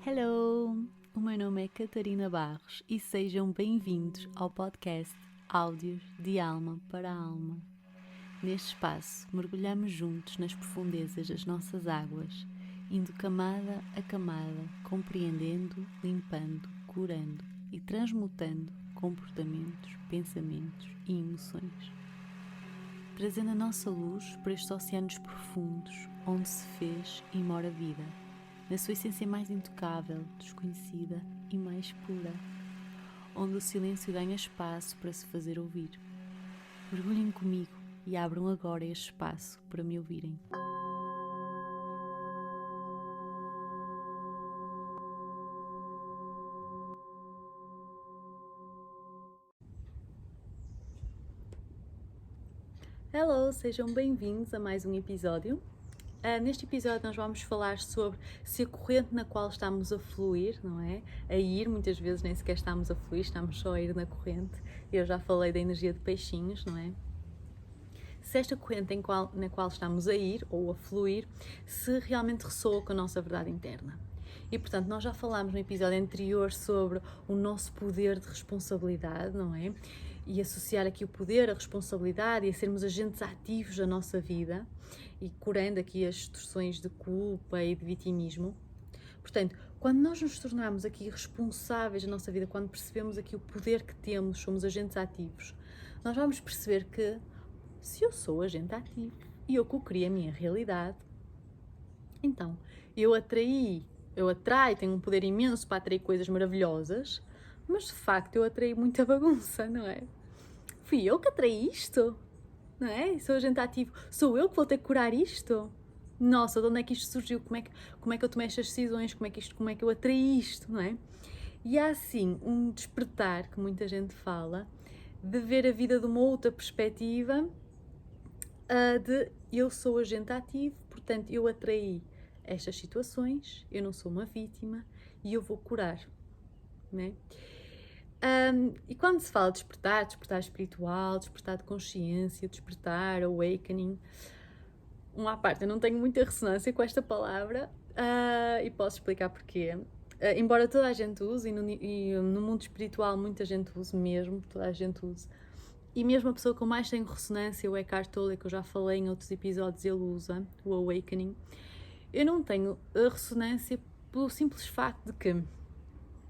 Hello! O meu nome é Catarina Barros e sejam bem-vindos ao podcast Áudios de Alma para Alma. Neste espaço, mergulhamos juntos nas profundezas das nossas águas, indo camada a camada, compreendendo, limpando, curando e transmutando comportamentos, pensamentos e emoções. Trazendo a nossa luz para estes oceanos profundos, onde se fez e mora a vida, na sua essência mais intocável, desconhecida e mais pura, onde o silêncio ganha espaço para se fazer ouvir. Mergulhem comigo e abram agora este espaço para me ouvirem. Hello, sejam bem-vindos a mais um episódio. Neste episódio nós vamos falar sobre se a corrente na qual estamos a fluir, não é? A ir, muitas vezes nem sequer estamos a fluir, estamos só a ir na corrente. Eu já falei da energia de peixinhos, não é? Se esta corrente na qual estamos a ir ou a fluir, se realmente ressoa com a nossa verdade interna. E portanto nós já falámos no episódio anterior sobre o nosso poder de responsabilidade, não é? E associar aqui o poder, a responsabilidade e a sermos agentes ativos da nossa vida e curando aqui as distorções de culpa e de vitimismo. Portanto, quando nós nos tornamos aqui responsáveis da nossa vida, quando percebemos aqui o poder que temos, somos agentes ativos, nós vamos perceber que se eu sou agente ativo e eu co-crio a minha realidade, então eu atraio, tenho um poder imenso para atrair coisas maravilhosas, mas de facto eu atraí muita bagunça, não é? Fui eu que atraí isto, não é? Sou agente ativo, sou eu que vou ter que curar isto? Nossa, de onde é que isto surgiu? Como é que eu tomei estas decisões? Como é que eu atraí isto, não é? E há assim um despertar que muita gente fala, de ver a vida de uma outra perspectiva, de eu sou agente ativo, portanto eu atraí estas situações, eu não sou uma vítima e eu vou curar, não é? E quando se fala de despertar espiritual, despertar de consciência, despertar, awakening, uma à parte, eu não tenho muita ressonância com esta palavra e posso explicar porquê. Embora toda a gente use, e no mundo espiritual muita gente use mesmo, toda a gente use, e mesmo a pessoa com mais tenho ressonância, o Eckhart Tolle, que eu já falei em outros episódios, ele usa o awakening. Eu não tenho a ressonância pelo simples facto de que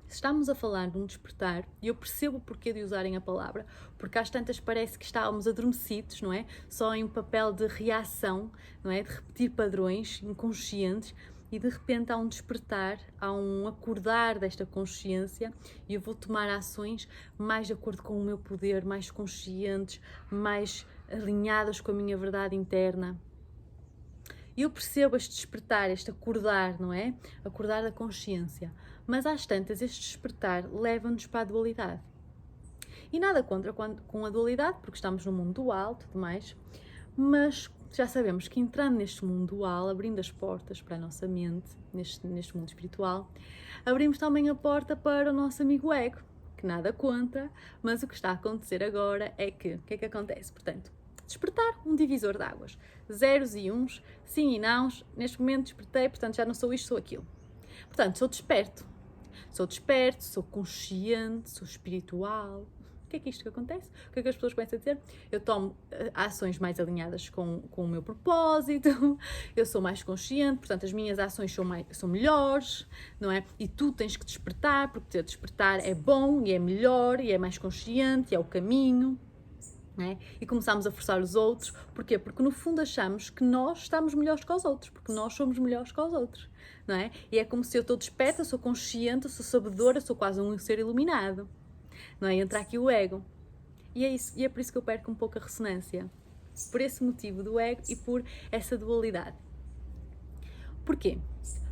se estamos a falar de um despertar, e eu percebo o porquê de usarem a palavra, porque às tantas parece que estávamos adormecidos, não é? Só em um papel de reação, não é? De repetir padrões inconscientes, e de repente há um despertar, há um acordar desta consciência, e eu vou tomar ações mais de acordo com o meu poder, mais conscientes, mais alinhadas com a minha verdade interna. E eu percebo este despertar, este acordar, não é? Acordar da consciência. Mas às tantas, este despertar leva-nos para a dualidade. E nada contra com a dualidade, porque estamos num mundo dual, tudo mais, mas já sabemos que entrando neste mundo dual, abrindo as portas para a nossa mente, neste mundo espiritual, abrimos também a porta para o nosso amigo ego, que nada conta, mas o que está a acontecer agora é que, o que é que acontece? Portanto, despertar, um divisor de águas, zeros e uns, sim e nãos, neste momento despertei, portanto já não sou isto, sou aquilo. Portanto, sou desperto, sou consciente, sou espiritual. O que é isto que acontece? O que é que as pessoas começam a dizer? Eu tomo ações mais alinhadas com o meu propósito, eu sou mais consciente, portanto as minhas ações são melhores, não é? E tu tens que despertar, porque despertar é bom e é melhor e é mais consciente e é o caminho. É? E começamos a forçar os outros. Porquê? Porque no fundo achamos que nós estamos melhores que os outros, porque nós somos melhores que os outros, não é? E é como se eu estou desperta, sou consciente, sou sabedora, sou quase um ser iluminado, não é? Entra aqui o ego. E é isso, e é por isso que eu perco um pouco a ressonância, por esse motivo do ego e por essa dualidade. Porquê?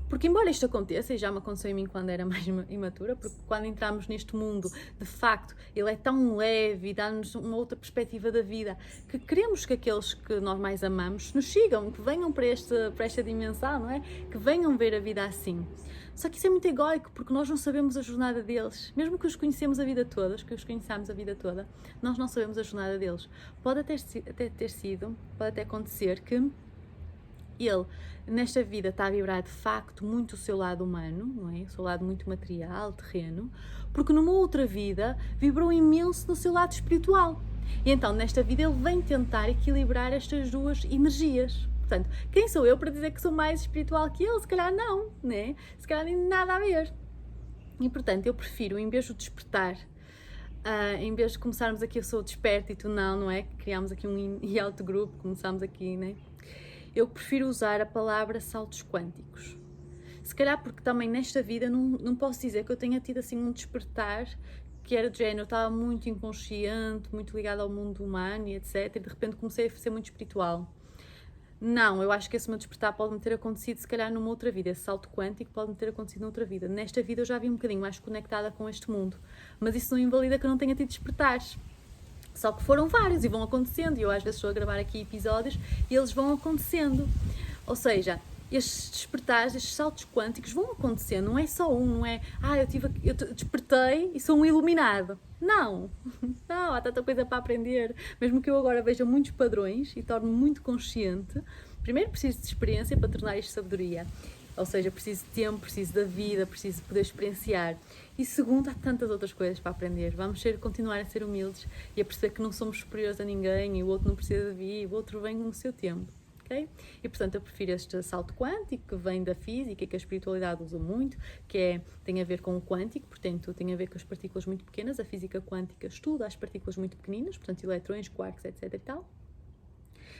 Porque embora isto aconteça, e já me aconteceu em mim quando era mais imatura, porque quando entramos neste mundo, de facto, ele é tão leve e dá-nos uma outra perspectiva da vida, que queremos que aqueles que nós mais amamos nos sigam, que venham para esta dimensão, não é? Que venham ver a vida assim. Só que isso é muito egóico, porque nós não sabemos a jornada deles. Mesmo que os conheçamos a vida toda, nós não sabemos a jornada deles. Pode até acontecer que ele nesta vida está a vibrar de facto muito o seu lado humano, não é? O seu lado muito material, terreno, porque numa outra vida vibrou imenso no seu lado espiritual. E então nesta vida ele vem tentar equilibrar estas duas energias. Portanto, quem sou eu para dizer que sou mais espiritual que ele? Se calhar não, né? Se calhar nem nada a ver. E portanto eu prefiro, em vez de despertar, em vez de começarmos aqui eu sou desperto e tu não é? Criámos aqui um in e out group, começámos aqui, né? Eu prefiro usar a palavra saltos quânticos. Se calhar porque também nesta vida não posso dizer que eu tenha tido assim um despertar que era de género, eu estava muito inconsciente, muito ligada ao mundo humano e etc. E de repente comecei a ser muito espiritual. Não, eu acho que esse meu despertar pode-me ter acontecido se calhar numa outra vida. Esse salto quântico pode-me ter acontecido noutra vida. Nesta vida eu já vi um bocadinho mais conectada com este mundo. Mas isso não invalida que eu não tenha tido despertares. Só que foram vários e vão acontecendo. E eu às vezes estou a gravar aqui episódios e eles vão acontecendo. Ou seja, estes despertares, estes saltos quânticos vão acontecendo. Não é só um, não é eu despertei e sou um iluminado. Não, há tanta coisa para aprender. Mesmo que eu agora veja muitos padrões e torne-me muito consciente, primeiro preciso de experiência para tornar isto sabedoria. Ou seja, preciso de tempo, preciso da vida, preciso de poder experienciar. E segundo, há tantas outras coisas para aprender. Vamos continuar a ser humildes e a perceber que não somos superiores a ninguém e o outro não precisa de vir, o outro vem no seu tempo. Okay? E portanto eu prefiro este salto quântico que vem da física e que a espiritualidade usa muito, que tem a ver com o quântico, portanto tem a ver com as partículas muito pequenas. A física quântica estuda as partículas muito pequeninas, portanto eletrões, quarks, etc. e tal.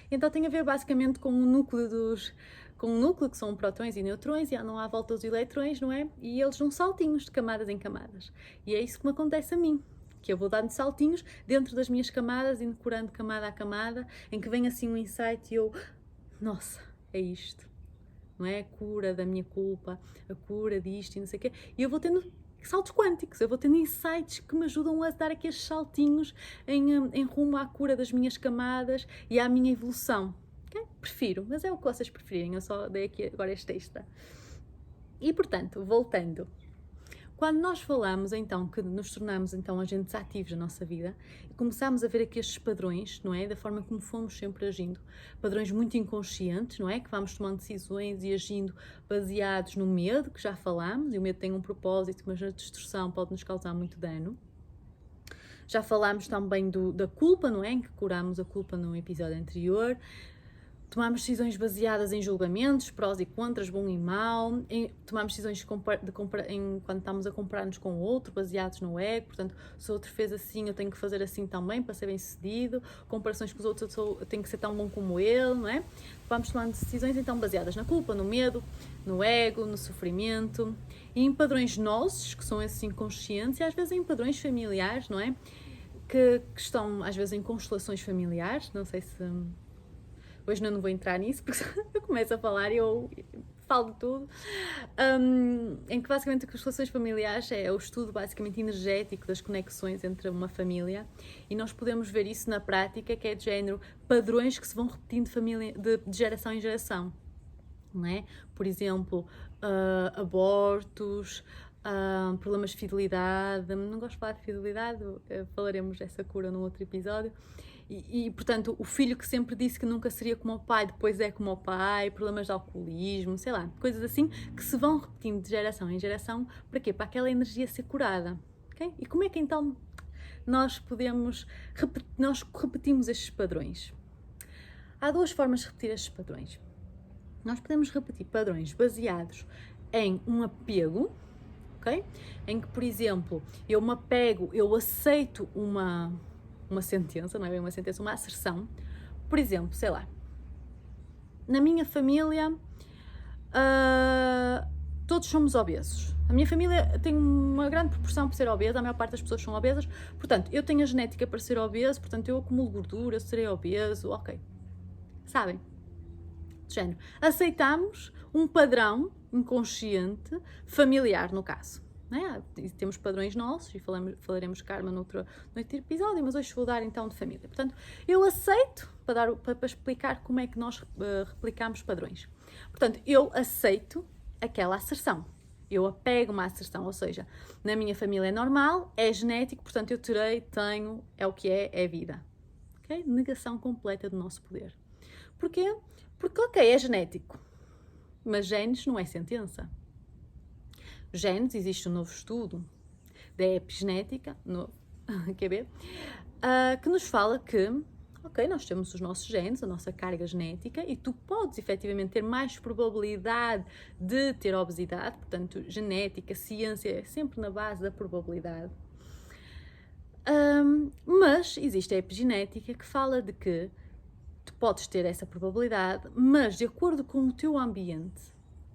Então tem a ver basicamente com o núcleo que são prótons e neutrões e andam à volta dos eletrões, não é? E eles dão saltinhos de camadas em camadas. E é isso que me acontece a mim, que eu vou dando saltinhos dentro das minhas camadas, indo curando camada a camada, em que vem assim um insight e eu... Nossa, é isto, não é? A cura da minha culpa, a cura disto e não sei o quê. E eu vou tendo saltos quânticos, eu vou tendo insights que me ajudam a dar aqueles saltinhos em rumo à cura das minhas camadas e à minha evolução. Okay? Prefiro, mas é o que vocês preferirem, eu só dei aqui agora este extra. E portanto, voltando. Quando nós falamos então que nos tornamos então agentes ativos na nossa vida e começamos a ver aqui estes padrões, não é? Da forma como fomos sempre agindo, padrões muito inconscientes, não é? Que vamos tomando decisões e agindo baseados no medo, que já falámos, e o medo tem um propósito, mas a distorção pode nos causar muito dano. Já falámos também da culpa, não é? Em que curámos a culpa no episódio anterior. Tomamos decisões baseadas em julgamentos, prós e contras, bom e mau. Tomamos decisões quando estamos a comparar-nos com o outro, baseados no ego. Portanto, se o outro fez assim, eu tenho que fazer assim também para ser bem-sucedido. Comparações com os outros, eu tenho que ser tão bom como ele, não é? Vamos tomando decisões então baseadas na culpa, no medo, no ego, no sofrimento. E em padrões nossos, que são esses inconscientes, e às vezes em padrões familiares, não é? Que estão às vezes em constelações familiares. Não sei se... Hoje não vou entrar nisso, porque eu começo a falar e eu falo de tudo. Em que basicamente as relações familiares é o estudo basicamente energético das conexões entre uma família e nós podemos ver isso na prática, que é de género padrões que se vão repetindo de geração em geração. Não é? Por exemplo, abortos, problemas de fidelidade. Não gosto de falar de fidelidade, falaremos dessa cura num outro episódio. E, portanto, o filho que sempre disse que nunca seria como o pai, depois é como o pai, problemas de alcoolismo, sei lá, coisas assim que se vão repetindo de geração em geração. Para quê? Para aquela energia ser curada. Okay? E como é que então nós repetimos estes padrões? Há duas formas de repetir estes padrões. Nós podemos repetir padrões baseados em um apego, ok? Em que, por exemplo, eu me apego, eu aceito uma sentença, não é bem uma sentença, uma asserção. Por exemplo, sei lá, na minha família todos somos obesos. A minha família tem uma grande proporção por ser obesa, a maior parte das pessoas são obesas, portanto, eu tenho a genética para ser obeso, portanto, eu acumulo gordura, serei obeso, ok. Sabem? De género. Aceitamos um padrão inconsciente, familiar no caso. É? Temos padrões nossos e falaremos karma noutro episódio, mas hoje vou dar então de família. Portanto, eu aceito, para explicar como é que nós replicamos padrões. Portanto, eu aceito aquela asserção. Eu apego-me à asserção, ou seja, na minha família é normal, é genético, portanto eu tenho, é o que é vida. Okay? Negação completa do nosso poder. Porquê? Porque, ok, é genético, mas genes não é sentença. Genes, existe um novo estudo da epigenética, QB, que nos fala que, ok, nós temos os nossos genes, a nossa carga genética, e tu podes efetivamente ter mais probabilidade de ter obesidade, portanto, genética, ciência, é sempre na base da probabilidade. Mas existe a epigenética que fala de que tu podes ter essa probabilidade, mas de acordo com o teu ambiente,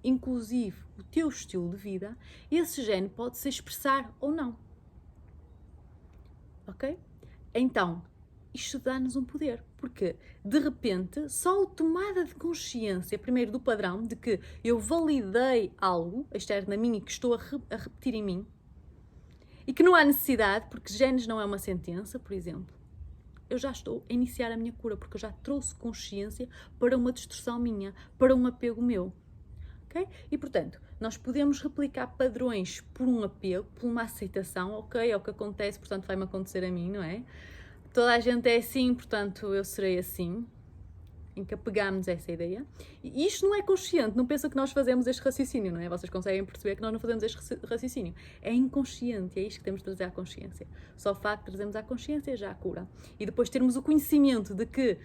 inclusive o teu estilo de vida, esse gene pode se expressar ou não. Ok? Então, isto dá-nos um poder, porque de repente, só a tomada de consciência, primeiro do padrão, de que eu validei algo externo a mim e que estou a repetir em mim, e que não há necessidade, porque genes não é uma sentença, por exemplo, eu já estou a iniciar a minha cura, porque eu já trouxe consciência para uma destruição minha, para um apego meu. Okay? E, portanto, nós podemos replicar padrões por um apego, por uma aceitação, ok, é o que acontece, portanto vai-me acontecer a mim, não é? Toda a gente é assim, portanto eu serei assim, em que apegamos a essa ideia. E isto não é consciente, não pensa que nós fazemos este raciocínio, não é? Vocês conseguem perceber que nós não fazemos este raciocínio. É inconsciente, é isto que temos de trazer à consciência. Só o facto de trazermos à consciência já a cura. E depois termos o conhecimento de que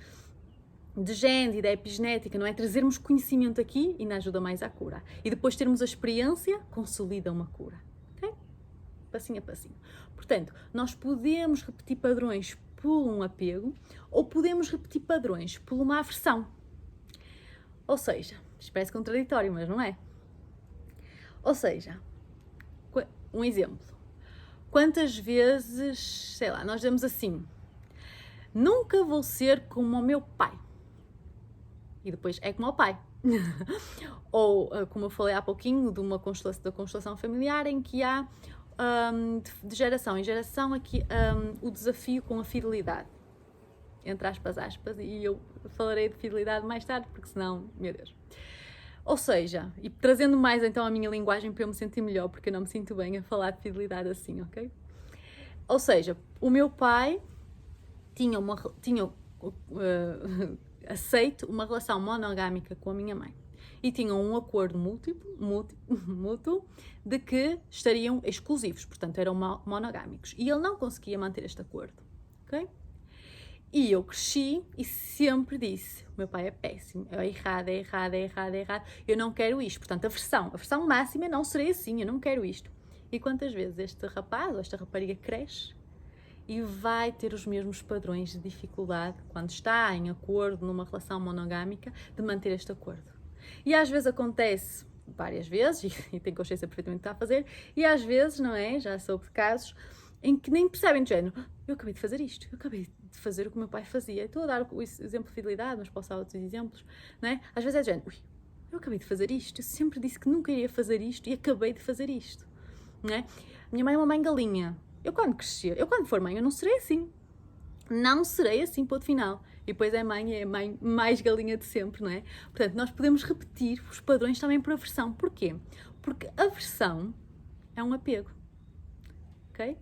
de genes e da epigenética, não é? Trazermos conhecimento aqui e nos ajuda mais à cura. E depois termos a experiência, consolida uma cura. Ok? Passinho a passinho. Portanto, nós podemos repetir padrões por um apego ou podemos repetir padrões por uma aversão. Ou seja, isto parece contraditório, mas não é. Ou seja, um exemplo. Quantas vezes, sei lá, nós dizemos assim: nunca vou ser como o meu pai. E depois é como o pai. Ou, como eu falei há pouquinho, da constelação familiar, em que há, de geração em geração, aqui, o desafio com a fidelidade. Entre aspas, e eu falarei de fidelidade mais tarde, porque senão, meu Deus. Ou seja, e trazendo mais então a minha linguagem para eu me sentir melhor, porque eu não me sinto bem a falar de fidelidade assim, ok? Ou seja, o meu pai tinha aceito uma relação monogâmica com a minha mãe e tinham um acordo mútuo de que estariam exclusivos, portanto eram monogâmicos, e ele não conseguia manter este acordo, ok? E eu cresci e sempre disse: o meu pai é péssimo, é errado, eu não quero isto. Portanto, a versão máxima, não serei assim, eu não quero isto. E quantas vezes este rapaz ou esta rapariga cresce e vai ter os mesmos padrões de dificuldade quando está em acordo numa relação monogâmica de manter este acordo. E às vezes acontece, várias vezes, e tem consciência perfeitamente do que está a fazer, e às vezes, não é, já soube de casos em que nem percebem de género: eu acabei de fazer isto, eu acabei de fazer o que o meu pai fazia. Estou a dar o exemplo de fidelidade, mas posso dar outros exemplos, não é? Às vezes é de género: eu acabei de fazer isto, eu sempre disse que nunca iria fazer isto e acabei de fazer isto, não é? Minha mãe é uma mãe galinha. Eu quando crescer, eu quando for mãe, eu não serei assim. Não serei assim, ponto final. E depois é a mãe mais galinha de sempre, não é? Portanto, nós podemos repetir os padrões também por aversão. Porquê? Porque aversão é um apego. Ok?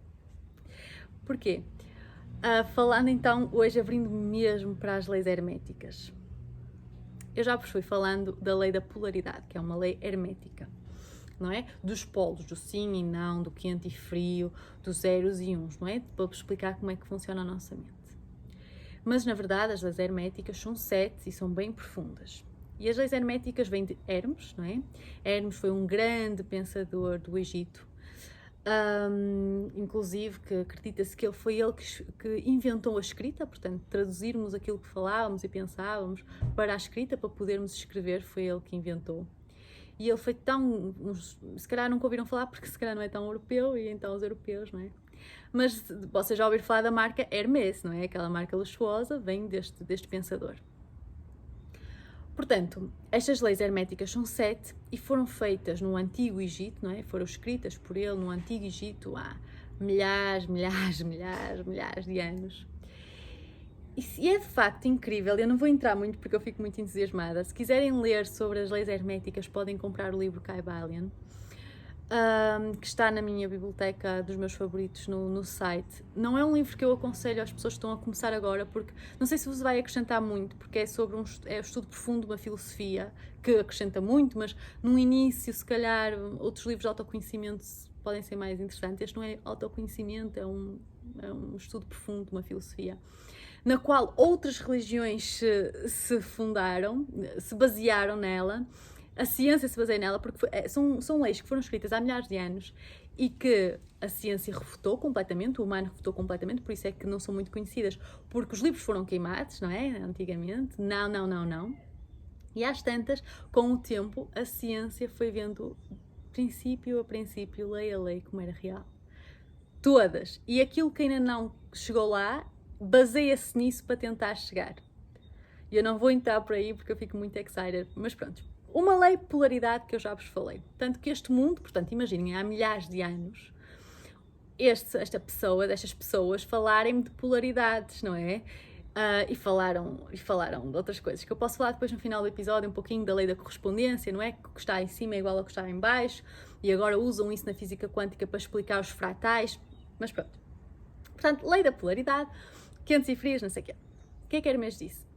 Porquê? Falando então, hoje abrindo-me mesmo para as leis herméticas. Eu já vos fui falando da lei da polaridade, que é uma lei hermética. Não é? Dos polos, do sim e não, do quente e frio, dos zeros e uns, não é? Para vos explicar como é que funciona a nossa mente. Mas, na verdade, as leis herméticas são 7 e são bem profundas. E as leis herméticas vêm de Hermes, não é? Hermes foi um grande pensador do Egito, inclusive que acredita-se que foi ele que inventou a escrita, portanto, traduzirmos aquilo que falávamos e pensávamos para a escrita, para podermos escrever, foi ele que inventou. E ele foi tão, se calhar nunca ouviram falar, porque se calhar não é tão europeu, e então os europeus, não é? Mas vocês já ouviram falar da marca Hermès, não é? Aquela marca luxuosa vem deste pensador. Portanto, estas leis herméticas são 7 e foram feitas no Antigo Egito, não é? Foram escritas por ele no Antigo Egito há milhares de anos. E é de facto incrível, eu não vou entrar muito porque eu fico muito entusiasmada. Se quiserem ler sobre as leis herméticas, podem comprar o livro Kybalion. que está na minha biblioteca dos meus favoritos no site. Não é um livro que eu aconselho às pessoas que estão a começar agora, porque não sei se vos vai acrescentar muito, porque é sobre um estudo profundo de uma filosofia que acrescenta muito, mas no início, se calhar, outros livros de autoconhecimento podem ser mais interessantes. Este não é autoconhecimento, é um estudo profundo de uma filosofia, na qual outras religiões se fundaram, se basearam nela. A ciência se baseia nela porque são leis que foram escritas há milhares de anos e que a ciência refutou completamente, o humano refutou completamente, por isso é que não são muito conhecidas, porque os livros foram queimados, não é? Antigamente. Não. E às tantas, com o tempo, a ciência foi vendo princípio a princípio, lei a lei, como era real. Todas. E aquilo que ainda não chegou lá, baseia-se nisso para tentar chegar. E eu não vou entrar por aí porque eu fico muito excited, mas pronto. Uma lei de polaridade que eu já vos falei. Tanto que este mundo, portanto, imaginem, há milhares de anos, estas pessoas falarem de polaridades, não é? E falaram de outras coisas, que eu posso falar depois no final do episódio, um pouquinho da lei da correspondência, não é? Que o que está em cima é igual ao que está em baixo, e agora usam isso na física quântica para explicar os fratais, mas pronto. Portanto, lei da polaridade, quentes e frios, não sei o quê. Quem é que era mesmo disso?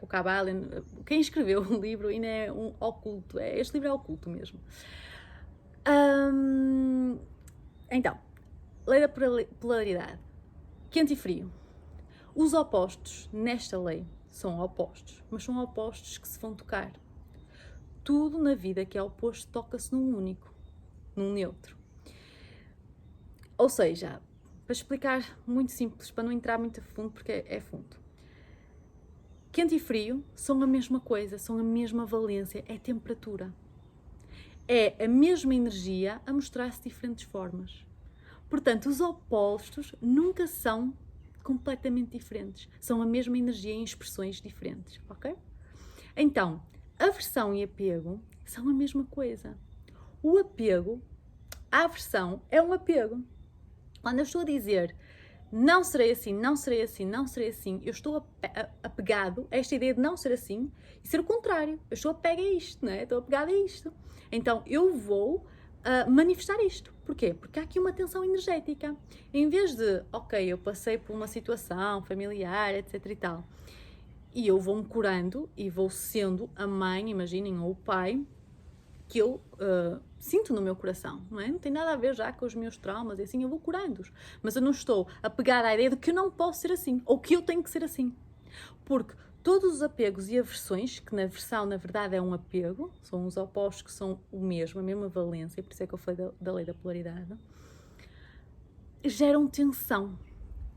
O Kabbalah, quem escreveu o livro ainda é um oculto, este livro é oculto mesmo. Então, lei da polaridade, quente e frio. Os opostos nesta lei são opostos, mas são opostos que se vão tocar. Tudo na vida que é oposto toca-se num único, num neutro. Ou seja, para explicar muito simples, para não entrar muito a fundo, porque é fundo. Quente e frio são a mesma coisa, são a mesma valência, é temperatura. É a mesma energia a mostrar-se de diferentes formas. Portanto, os opostos nunca são completamente diferentes. São a mesma energia em expressões diferentes, ok? Então, aversão e apego são a mesma coisa. O apego, a aversão é um apego. Quando eu estou a dizer não serei assim, não serei assim, não serei assim, eu estou apegado a esta ideia de não ser assim e ser o contrário. Eu estou apego a isto, não é? Estou apegado a isto. Então, eu vou manifestar isto. Porquê? Porque há aqui uma tensão energética. Em vez de, ok, eu passei por uma situação familiar, etc e tal, e eu vou-me curando e vou sendo a mãe, imaginem, ou o pai, que eu sinto no meu coração, não é? Não tem nada a ver já com os meus traumas e assim, eu vou curando-os. Mas eu não estou apegada à ideia de que eu não posso ser assim, ou que eu tenho que ser assim. Porque todos os apegos e aversões, que na versão, na verdade, é um apego, são os opostos que são o mesmo, a mesma valência, por isso é que eu falei da lei da polaridade, geram tensão.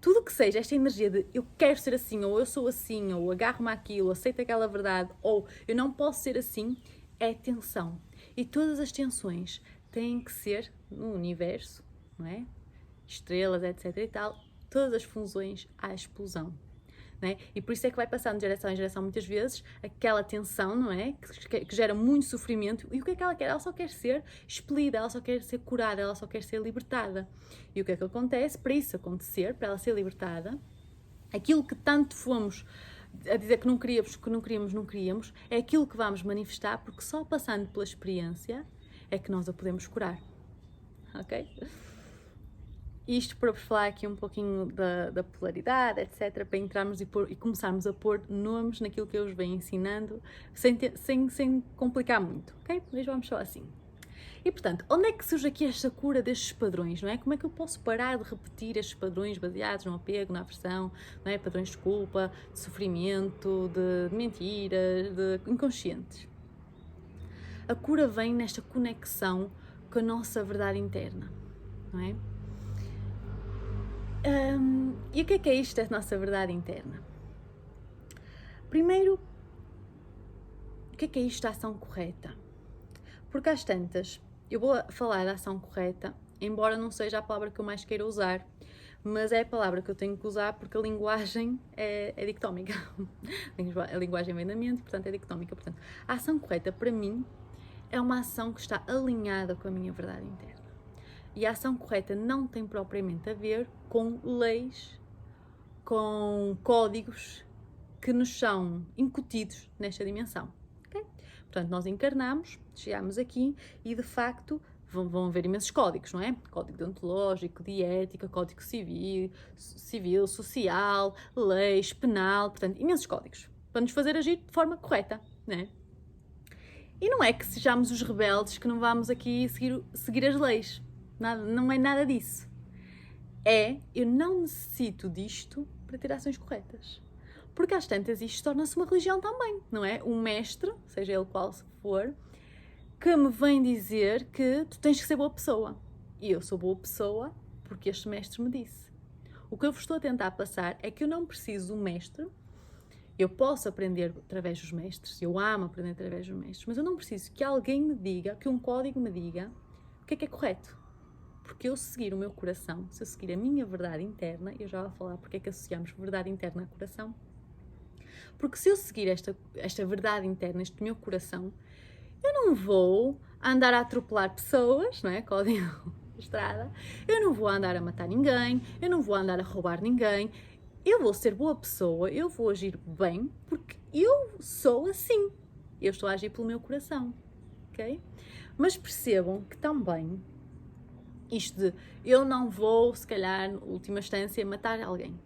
Tudo que seja esta energia de eu quero ser assim, ou eu sou assim, ou agarro-me àquilo, aceito aquela verdade, ou eu não posso ser assim, é tensão. E todas as tensões têm que ser no universo, não é? Estrelas, etc e tal, todas as fusões à explosão. Não é? E por isso é que vai passando de geração em geração muitas vezes aquela tensão, não é? Que gera muito sofrimento. E o que é que ela quer? Ela só quer ser expelida, ela só quer ser curada, ela só quer ser libertada. E o que é que acontece? Para isso acontecer, para ela ser libertada, aquilo que tanto fomos a dizer que não queríamos, é aquilo que vamos manifestar, porque só passando pela experiência é que nós a podemos curar. Ok? Isto para vos falar aqui um pouquinho da polaridade, etc., para entrarmos e começarmos a pôr nomes naquilo que eu vos venho ensinando, sem complicar muito, ok? Mas vamos só assim. E, portanto, onde é que surge aqui esta cura destes padrões, não é? Como é que eu posso parar de repetir estes padrões baseados no apego, na aversão, não é? Padrões de culpa, de sofrimento, de mentiras, de inconscientes. A cura vem nesta conexão com a nossa verdade interna, não é? E o que é isto da nossa verdade interna? Primeiro, o que é isto da ação correta? Porque às tantas, eu vou falar da ação correta, embora não seja a palavra que eu mais queira usar, mas é a palavra que eu tenho que usar porque a linguagem é dictómica. A linguagem vem da mente, portanto é dictómica. Portanto, a ação correta, para mim, é uma ação que está alinhada com a minha verdade interna. E a ação correta não tem propriamente a ver com leis, com códigos que nos são incutidos nesta dimensão. Okay? Portanto, nós encarnamos, chegamos aqui e, de facto, vão haver imensos códigos, não é? Código deontológico, de ética, código civil, social, leis, penal, portanto, imensos códigos, para nos fazer agir de forma correta, não é? E não é que sejamos os rebeldes que não vamos aqui seguir as leis, não é nada disso. Eu não necessito disto para ter ações corretas. Porque às tantas isto torna-se uma religião também, não é? Um mestre, seja ele qual for, que me vem dizer que tu tens que ser boa pessoa. E eu sou boa pessoa porque este mestre me disse. O que eu vos estou a tentar passar é que eu não preciso de um mestre. Eu posso aprender através dos mestres, eu amo aprender através dos mestres, mas eu não preciso que alguém me diga, que um código me diga o que é correto. Porque eu seguir o meu coração, se eu seguir a minha verdade interna, eu já vou falar porque é que associamos verdade interna a coração. Porque se eu seguir esta verdade interna, este meu coração, eu não vou andar a atropelar pessoas, não é? Código de estrada. Eu não vou andar a matar ninguém, eu não vou andar a roubar ninguém. Eu vou ser boa pessoa, eu vou agir bem, porque eu sou assim. Eu estou a agir pelo meu coração, ok? Mas percebam que também isto de eu não vou, se calhar, na última instância, matar alguém.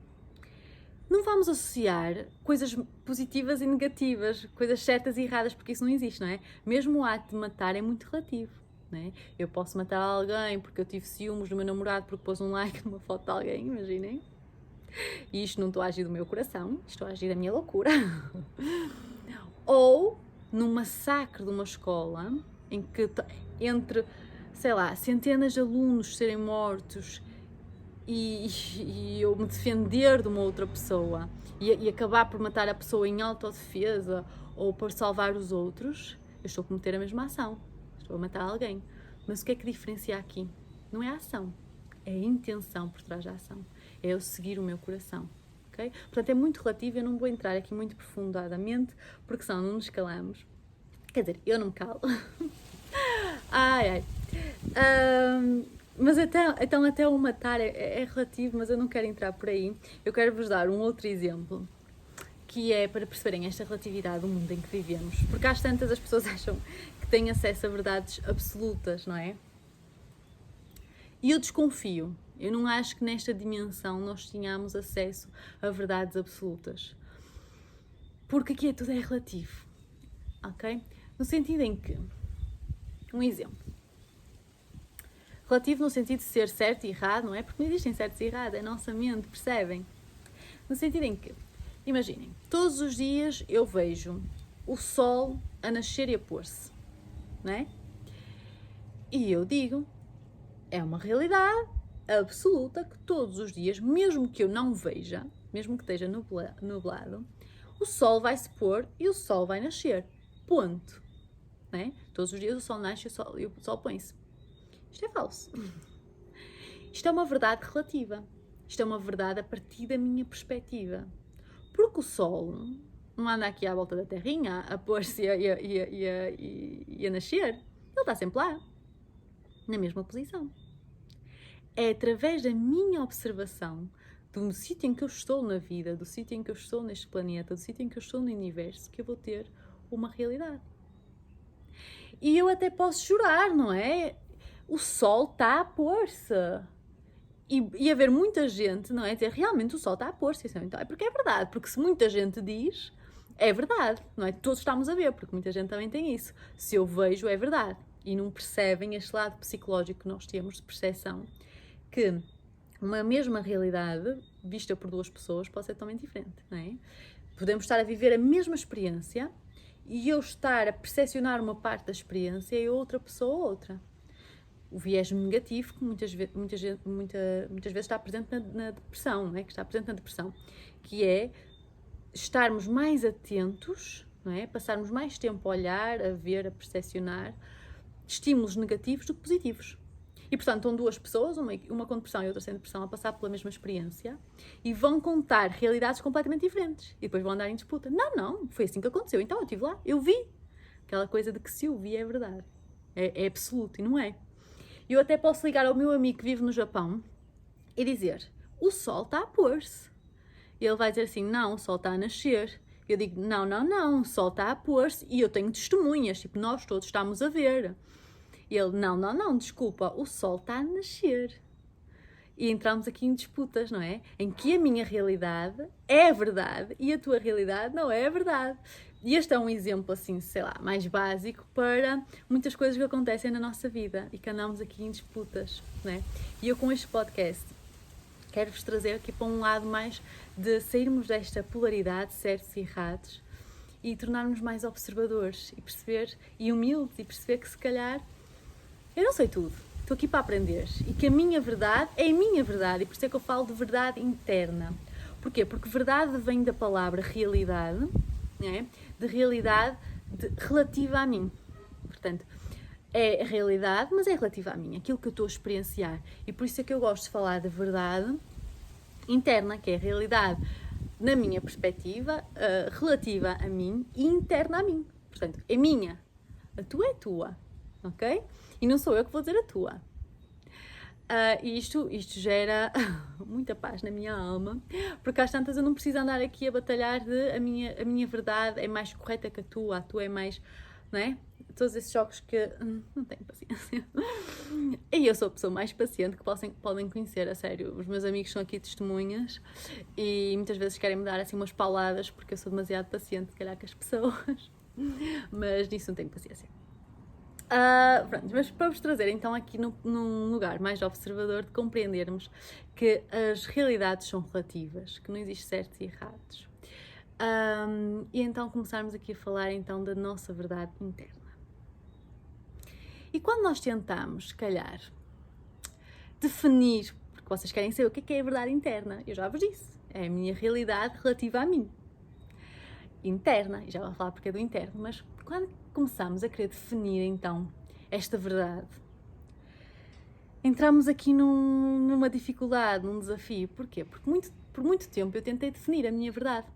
Não vamos associar coisas positivas e negativas, coisas certas e erradas, porque isso não existe, não é? Mesmo o ato de matar é muito relativo, não é? Eu posso matar alguém porque eu tive ciúmes do meu namorado porque pôs um like numa foto de alguém, imaginem. E isto não estou a agir do meu coração, estou a agir da minha loucura. Ou num massacre de uma escola em que entre, sei lá, centenas de alunos serem mortos e eu me defender de uma outra pessoa e acabar por matar a pessoa em autodefesa ou por salvar os outros, eu estou a cometer a mesma ação. Estou a matar alguém. Mas o que é que diferencia aqui? Não é a ação, é a intenção por trás da ação. É eu seguir o meu coração. Okay? Portanto, é muito relativo, eu não vou entrar aqui muito profundamente, porque senão não nos calamos. Quer dizer, eu não me calo. Mas então até o matar é relativo, mas eu não quero entrar por aí. Eu quero vos dar um outro exemplo, que é para perceberem esta relatividade do mundo em que vivemos. Porque às tantas as pessoas acham que têm acesso a verdades absolutas, não é? E eu desconfio. Eu não acho que nesta dimensão nós tenhamos acesso a verdades absolutas. Porque aqui tudo é relativo. Ok? No sentido em que... Um exemplo. Relativo no sentido de ser certo e errado, não é? Porque não existem certos e errados, é a nossa mente, percebem? No sentido em que, imaginem, todos os dias eu vejo o sol a nascer e a pôr-se, não é? E eu digo, é uma realidade absoluta que todos os dias, mesmo que eu não veja, mesmo que esteja nublado, o sol vai se pôr e o sol vai nascer. Ponto. Não é? Todos os dias o sol nasce e o sol põe-se. Isto é falso. Isto é uma verdade relativa. Isto é uma verdade a partir da minha perspectiva. Porque o sol não anda aqui à volta da terrinha a pôr-se e a nascer. Ele está sempre lá, na mesma posição. É através da minha observação do sítio em que eu estou na vida, do sítio em que eu estou neste planeta, do sítio em que eu estou no universo, que eu vou ter uma realidade. E eu até posso jurar, não é? O sol está a pôr-se. E haver muita gente, não é? Dizer, realmente o sol está a pôr-se. Então é porque é verdade. Porque se muita gente diz, é verdade. Não é? Todos estamos a ver, porque muita gente também tem isso. Se eu vejo, é verdade. E não percebem este lado psicológico que nós temos de percepção, que uma mesma realidade, vista por duas pessoas, pode ser totalmente diferente, não é? Podemos estar a viver a mesma experiência e eu estar a percepcionar uma parte da experiência e outra pessoa outra. O viés negativo que muitas vezes está presente na depressão, não é? Que está presente na depressão, que é estarmos mais atentos, não é? Passarmos mais tempo a olhar, a ver, a percepcionar estímulos negativos do que positivos. E, portanto, estão duas pessoas, uma com depressão e outra sem depressão, a passar pela mesma experiência e vão contar realidades completamente diferentes. E depois vão andar em disputa. Não, foi assim que aconteceu. Então, eu estive lá, eu vi. Aquela coisa de que se eu vi é verdade. É absoluto e não é. Eu até posso ligar ao meu amigo que vive no Japão e dizer, o sol está a pôr-se. E ele vai dizer assim, não, o sol está a nascer. Eu digo, não, o sol está a pôr-se e eu tenho testemunhas, tipo, nós todos estamos a ver. E ele, não, desculpa, o sol está a nascer. E entramos aqui em disputas, não é? Em que a minha realidade é a verdade e a tua realidade não é a verdade. E este é um exemplo, assim, sei lá, mais básico para muitas coisas que acontecem na nossa vida e que andamos aqui em disputas, não é? E eu com este podcast quero-vos trazer aqui para um lado mais de sairmos desta polaridade, certos e errados, e tornarmos mais observadores e perceber, e humildes, e perceber que se calhar eu não sei tudo, estou aqui para aprender, e que a minha verdade é a minha verdade, e por isso é que eu falo de verdade interna. Porquê? Porque verdade vem da palavra realidade, não é? De realidade relativa a mim. Portanto, é a realidade, mas é relativa a mim, aquilo que eu estou a experienciar. E por isso é que eu gosto de falar de verdade interna, que é a realidade na minha perspectiva, relativa a mim e interna a mim. Portanto, é minha. A tua é tua, ok? E não sou eu que vou dizer a tua. E isto gera muita paz na minha alma, porque às tantas eu não preciso andar aqui a batalhar de a minha verdade é mais correta que a tua é mais, não é? Todos esses jogos que não tenho paciência. E eu sou a pessoa mais paciente que podem conhecer, a sério. Os meus amigos são aqui testemunhas e muitas vezes querem me dar assim umas pauladas porque eu sou demasiado paciente, se calhar, com as pessoas. Mas nisso não tenho paciência. Pronto, mas para vos trazer então aqui num lugar mais observador de compreendermos que as realidades são relativas, que não existe certos e errados. E então começarmos aqui a falar então da nossa verdade interna. E quando nós tentamos, se calhar, definir, porque vocês querem saber o que é a verdade interna, eu já vos disse, é a minha realidade relativa a mim. Interna, e já vou falar porque é do interno, mas quando começamos a querer definir então esta verdade, entramos aqui numa dificuldade, num desafio. Porquê? Porque por muito tempo eu tentei definir a minha verdade.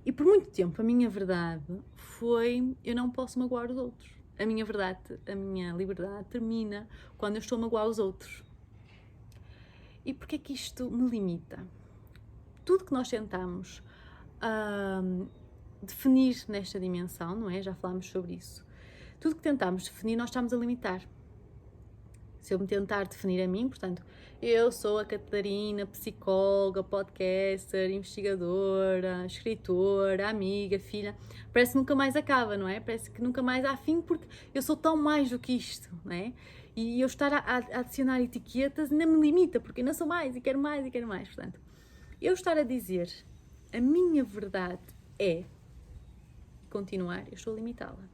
E por muito tempo a minha verdade foi: eu não posso magoar os outros. A minha verdade, a minha liberdade termina quando eu estou a magoar os outros. E porquê que isto me limita? Tudo que nós tentamos definir nesta dimensão, não é? Já falámos sobre isso. Tudo que tentamos definir, nós estamos a limitar. Se eu me tentar definir a mim, portanto, eu sou a Catarina, psicóloga, podcaster, investigadora, escritora, amiga, filha, parece que nunca mais acaba, não é? Parece que nunca mais há fim, porque eu sou tão mais do que isto, não é? E eu estar a adicionar etiquetas ainda me limita, porque eu não sou mais e quero mais e quero mais. Portanto, eu estar a dizer a minha verdade é continuar, eu estou a limitá-la.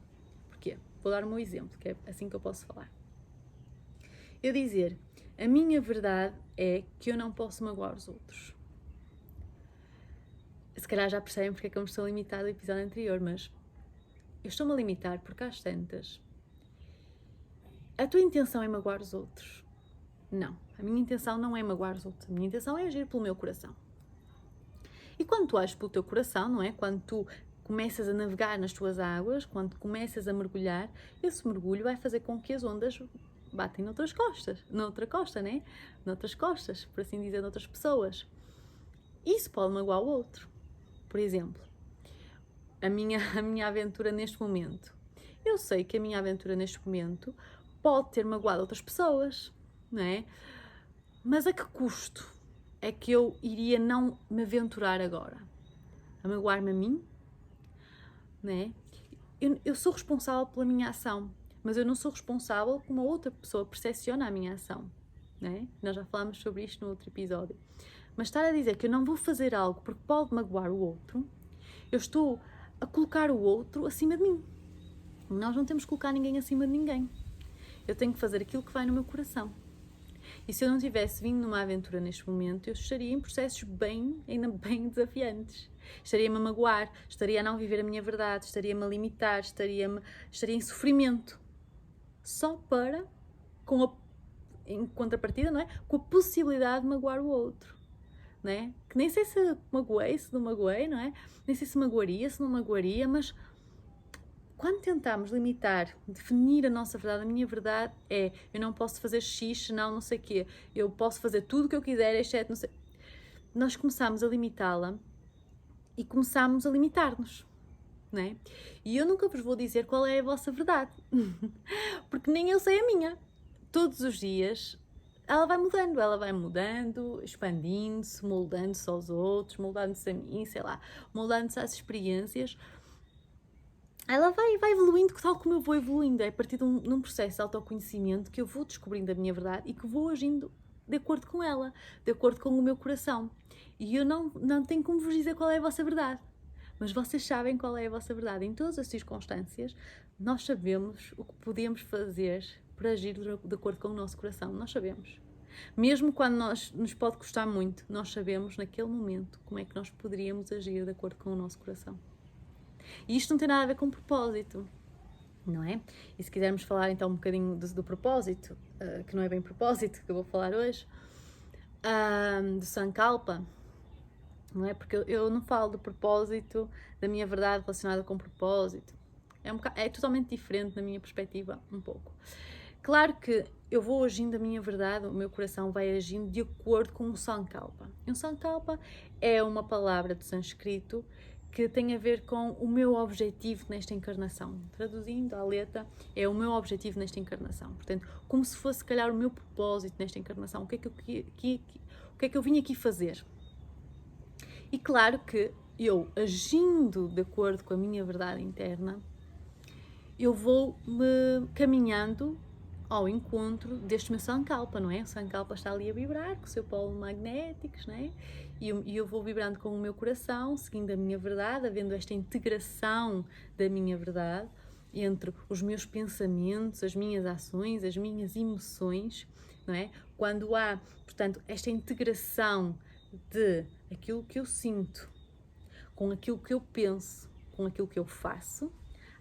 Porquê? Vou dar o meu exemplo, que é assim que eu posso falar. Eu dizer, a minha verdade é que eu não posso magoar os outros. Se calhar já percebem porque é que eu me estou a limitar do episódio anterior, mas eu estou-me a limitar porque às tantas a tua intenção é magoar os outros. Não, a minha intenção não é magoar os outros, a minha intenção é agir pelo meu coração. E quando tu ages pelo teu coração, não é? Quando tu começas a navegar nas tuas águas, quando começas a mergulhar, esse mergulho vai fazer com que as ondas batem noutra costa, né? Noutras costas, por assim dizer, noutras pessoas. Isso pode magoar o outro. Por exemplo, a minha aventura neste momento. Eu sei que a minha aventura neste momento pode ter magoado outras pessoas, não é? Mas a que custo é que eu iria não me aventurar agora? A magoar-me a mim? Não é? Eu sou responsável pela minha ação, mas eu não sou responsável como a outra pessoa percepciona a minha ação, não é? Nós já falámos sobre isto no outro episódio. Mas estar a dizer que eu não vou fazer algo porque pode magoar o outro, eu estou a colocar o outro acima de mim. Nós não temos que colocar ninguém acima de ninguém. Eu tenho que fazer aquilo que vai no meu coração. E se eu não tivesse vindo numa aventura neste momento, eu estaria em processos ainda bem desafiantes. Estaria-me a magoar, estaria a não viver a minha verdade, estaria-me a limitar, estaria em sofrimento. Só em contrapartida, não é? Com a possibilidade de magoar o outro, não é? Que nem sei se magoei, se não magoei, não é? Nem sei se magoaria, se não magoaria, mas quando tentamos limitar, definir a nossa verdade, a minha verdade é: eu não posso fazer X, não sei o quê, eu posso fazer tudo o que eu quiser, exceto não sei. Nós começamos a limitá-la e começamos a limitar-nos, não é? E eu nunca vos vou dizer qual é a vossa verdade, porque nem eu sei a minha. Todos os dias ela vai mudando, expandindo-se, moldando-se aos outros, moldando-se a mim, sei lá, moldando-se às experiências. Ela vai evoluindo tal como eu vou evoluindo. É a partir de um processo de autoconhecimento que eu vou descobrindo a minha verdade e que vou agindo de acordo com ela, de acordo com o meu coração. E eu não tenho como vos dizer qual é a vossa verdade, mas vocês sabem qual é a vossa verdade. Em todas as circunstâncias, nós sabemos o que podemos fazer para agir de acordo com o nosso coração. Nós sabemos. Mesmo quando nos pode custar muito, nós sabemos naquele momento como é que nós poderíamos agir de acordo com o nosso coração. E isto não tem nada a ver com propósito, não é? E se quisermos falar então um bocadinho do propósito, que não é bem propósito que eu vou falar hoje, do Sankalpa, não é? Porque eu não falo do propósito, da minha verdade relacionada com propósito. É totalmente diferente na minha perspectiva, um pouco. Claro que eu vou agindo a minha verdade, o meu coração vai agindo de acordo com o Sankalpa. E o Sankalpa é uma palavra de sânscrito que tem a ver com o meu objetivo nesta encarnação. Traduzindo à letra, é o meu objetivo nesta encarnação. Portanto, como se fosse, se calhar, o meu propósito nesta encarnação. O que é que eu vim aqui fazer? E claro que eu, agindo de acordo com a minha verdade interna, eu vou-me caminhando ao encontro deste meu Sankalpa, não é? O Sankalpa está ali a vibrar com o seu polo magnéticos, não é? E eu vou vibrando com o meu coração, seguindo a minha verdade, havendo esta integração da minha verdade entre os meus pensamentos, as minhas ações, as minhas emoções, não é? Quando há, portanto, esta integração de aquilo que eu sinto com aquilo que eu penso, com aquilo que eu faço,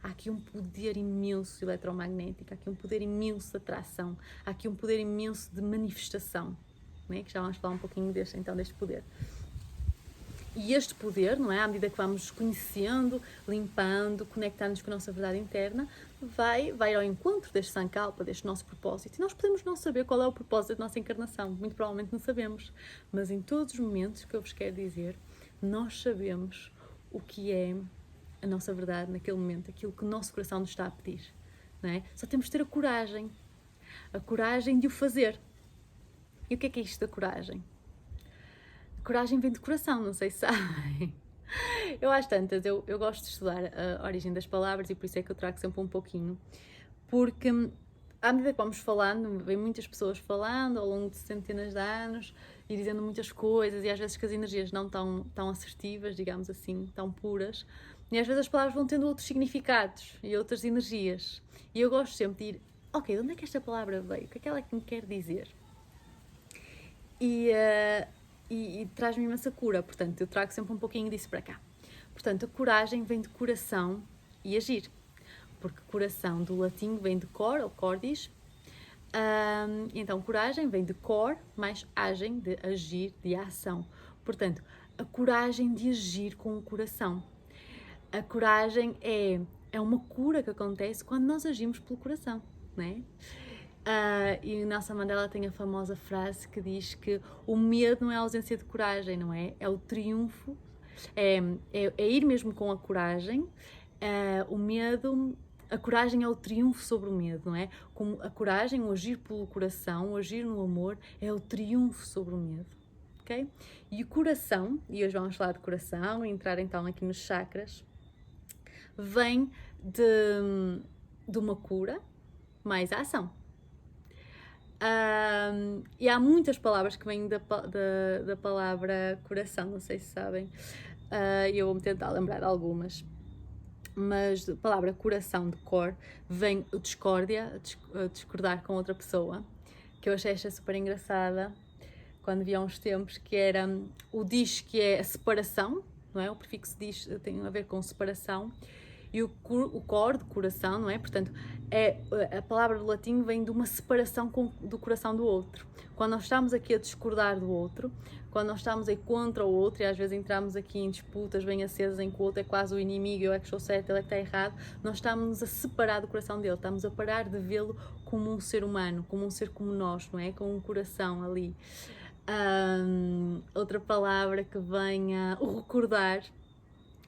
há aqui um poder imenso eletromagnético, há aqui um poder imenso de atração, há aqui um poder imenso de manifestação, não é? Que já vamos falar um pouquinho deste poder. E este poder, não é? À medida que vamos conhecendo, limpando, conectando-nos com a nossa verdade interna, vai ao encontro deste Sankalpa, deste nosso propósito. E nós podemos não saber qual é o propósito da nossa encarnação, muito provavelmente não sabemos, mas em todos os momentos que eu vos quero dizer, nós sabemos o que é a nossa verdade naquele momento, aquilo que o nosso coração nos está a pedir, não é? Só temos de ter a coragem de o fazer. E o que é isto da coragem? A coragem vem do coração, não sei se sabem. Eu às tantas, eu gosto de estudar a origem das palavras e por isso é que eu trago sempre um pouquinho, porque à medida que vamos falando, vem muitas pessoas falando ao longo de centenas de anos e dizendo muitas coisas e às vezes que as energias não tão assertivas, digamos assim, tão puras, e às vezes as palavras vão tendo outros significados e outras energias. E eu gosto sempre de ir, ok, de onde é que esta palavra veio? O que é que ela me quer dizer? E traz-me imensa cura, portanto, eu trago sempre um pouquinho disso para cá. Portanto, a coragem vem de coração e agir, porque coração do latim vem de cor, ou cordis. Então, coragem vem de cor, mais agem, de agir, de ação. Portanto, a coragem de agir com o coração. A coragem é uma cura que acontece quando nós agimos pelo coração, não é? E Nelson Mandela tem a famosa frase que diz que o medo não é a ausência de coragem, não é? É o triunfo, é ir mesmo com a coragem. O medo, a coragem é o triunfo sobre o medo, não é? Como a coragem, o agir pelo coração, o agir no amor, é o triunfo sobre o medo, ok? E o coração, e hoje vamos falar de coração e entrar então aqui nos chakras, vem de uma cura mais a ação. E há muitas palavras que vêm da palavra coração, não sei se sabem, eu vou-me tentar lembrar de algumas, mas a palavra coração, de cor, vem o discórdia, a discordar com outra pessoa, que eu achei esta super engraçada, quando vi há uns tempos, que era o diz, que é a separação, não é? O prefixo diz tem a ver com separação, e o cor, de coração, não é? Portanto, a palavra do latim vem de uma separação do coração do outro. Quando nós estamos aqui a discordar do outro, quando nós estamos aí contra o outro, e às vezes entramos aqui em disputas bem acesas em que o outro é quase o inimigo, eu é que estou certo, ele é que está errado, nós estamos a separar do coração dele, estamos a parar de vê-lo como um ser humano, como um ser como nós, não é? Com um coração ali. Outra palavra que venha, o recordar,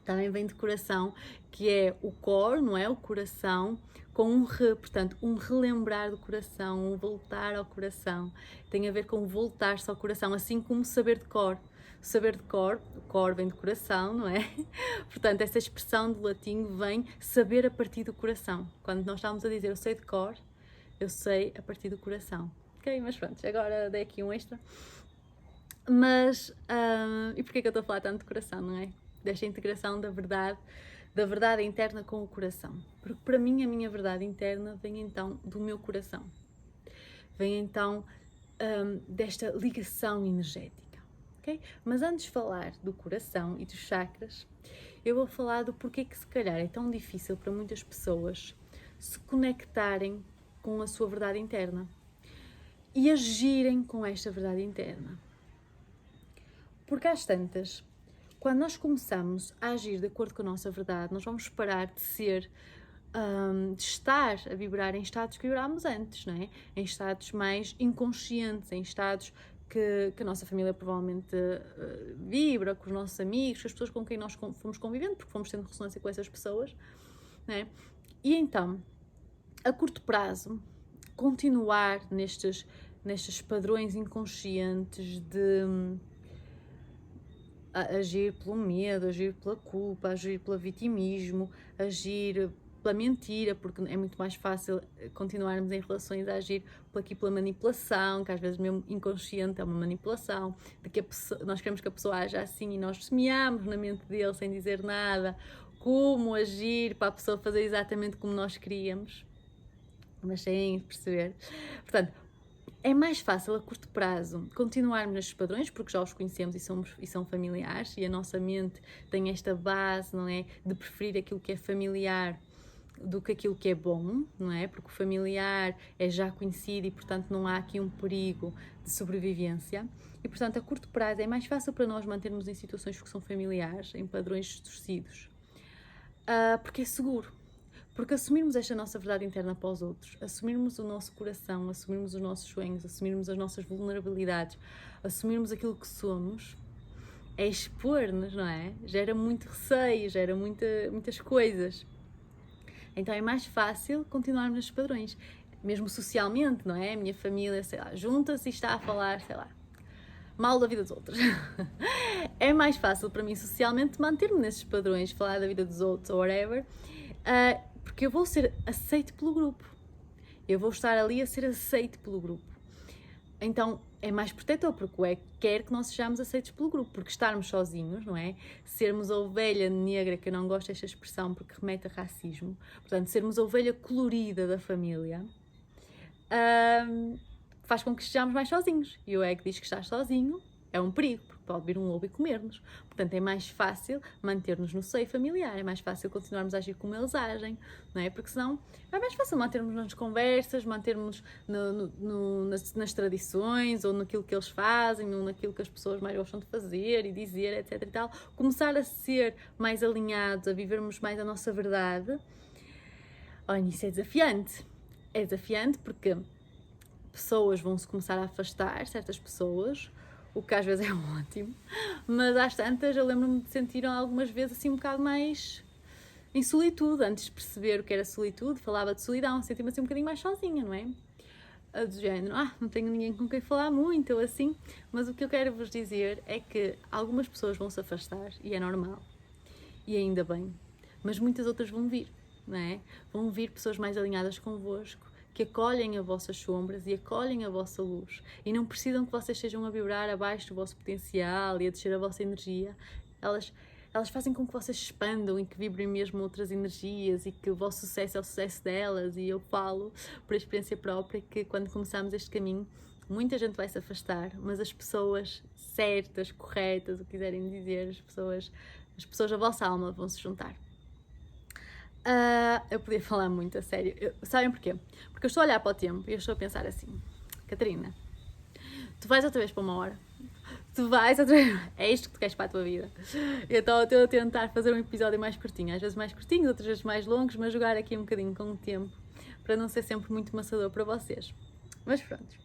também vem de coração, que é o cor, não é? O coração, com um re, portanto, um relembrar do coração, um voltar ao coração. Tem a ver com voltar-se ao coração, assim como saber de cor. Saber de cor, o cor vem do coração, não é? Portanto, essa expressão do latim vem saber a partir do coração. Quando nós estamos a dizer eu sei de cor, eu sei a partir do coração. Ok, mas pronto, agora dei aqui um extra. Mas, e porquê que eu estou a falar tanto de coração, não é? Desta integração da verdade interna com o coração. Porque para mim, a minha verdade interna vem então do meu coração. Vem então desta ligação energética. Okay? Mas antes de falar do coração e dos chakras, eu vou falar do porquê que se calhar é tão difícil para muitas pessoas se conectarem com a sua verdade interna e agirem com esta verdade interna. Porque às tantas, quando nós começamos a agir de acordo com a nossa verdade, nós vamos parar de ser, de estar a vibrar em estados que vibrámos antes, não é? Em estados mais inconscientes, em estados que a nossa família provavelmente vibra, com os nossos amigos, com as pessoas com quem nós fomos convivendo, porque fomos tendo ressonância com essas pessoas, não é? E então, a curto prazo, continuar nestes padrões inconscientes de agir pelo medo, agir pela culpa, agir pelo vitimismo, agir pela mentira, porque é muito mais fácil continuarmos em relações a agir pela manipulação, que às vezes mesmo inconsciente é uma manipulação, de que nós queremos que a pessoa haja assim e nós semeamos na mente dele sem dizer nada, como agir para a pessoa fazer exatamente como nós queríamos, mas sem perceber. Portanto, é mais fácil a curto prazo continuarmos nestes padrões porque já os conhecemos e são familiares e a nossa mente tem esta base, não é, de preferir aquilo que é familiar do que aquilo que é bom, não é? Porque o familiar é já conhecido e portanto não há aqui um perigo de sobrevivência e portanto a curto prazo é mais fácil para nós mantermos em situações que são familiares, em padrões distorcidos, porque é seguro. Porque assumirmos esta nossa verdade interna para os outros, assumirmos o nosso coração, assumirmos os nossos sonhos, assumirmos as nossas vulnerabilidades, assumirmos aquilo que somos, é expor-nos, não é? Gera muito receio, gera muitas coisas. Então é mais fácil continuarmos nestes padrões, mesmo socialmente, não é? A minha família, sei lá, junta-se e está a falar, sei lá, mal da vida dos outros. É mais fácil para mim socialmente manter-me nesses padrões, falar da vida dos outros ou whatever, porque eu vou ser aceite pelo grupo. Eu vou estar ali a ser aceite pelo grupo. Então é mais protetor, porque o ego quer que nós sejamos aceitos pelo grupo, porque estarmos sozinhos, não é? Sermos a ovelha negra, que eu não gosto desta expressão porque remete a racismo, portanto, sermos a ovelha colorida da família, faz com que estejamos mais sozinhos. E o ego diz que estar sozinho é um perigo, porque pode vir um lobo e comer-nos. Portanto, é mais fácil manter-nos no seio familiar, é mais fácil continuarmos a agir como eles agem, não é? Porque senão é mais fácil mantermos nas conversas, mantermos nas tradições, ou naquilo que eles fazem, ou naquilo que as pessoas mais gostam de fazer e dizer, etc e tal. Começar a ser mais alinhados, a vivermos mais a nossa verdade. Olha, isso é desafiante. É desafiante porque pessoas vão-se começar a afastar, certas pessoas, o que às vezes é ótimo, mas às tantas eu lembro-me de sentir algumas vezes assim um bocado mais em solitude, antes de perceber o que era solitude, falava de solidão, sentia-me assim um bocadinho mais sozinha, não é? Do género, não tenho ninguém com quem falar muito ou assim, mas o que eu quero vos dizer é que algumas pessoas vão se afastar e é normal, e ainda bem, mas muitas outras vão vir, não é? Vão vir pessoas mais alinhadas convosco, que acolhem as vossas sombras e acolhem a vossa luz e não precisam que vocês estejam a vibrar abaixo do vosso potencial e a descer a vossa energia. Elas fazem com que vocês expandam e que vibrem mesmo outras energias e que o vosso sucesso é o sucesso delas. E eu falo por experiência própria que quando começamos este caminho muita gente vai se afastar, mas as pessoas certas, corretas, o que quiserem dizer, as pessoas da vossa alma vão se juntar. Eu podia falar muito a sério. Sabem porquê? Porque eu estou a olhar para o tempo e eu estou a pensar assim: Catarina, tu vais outra vez para 1 hora. Tu vais outra vez. É isto que tu queres para a tua vida. Então eu estou a tentar fazer um episódio mais curtinho. Às vezes mais curtinho, outras vezes mais longos, mas jogar aqui um bocadinho com o tempo para não ser sempre muito maçador para vocês. Mas pronto.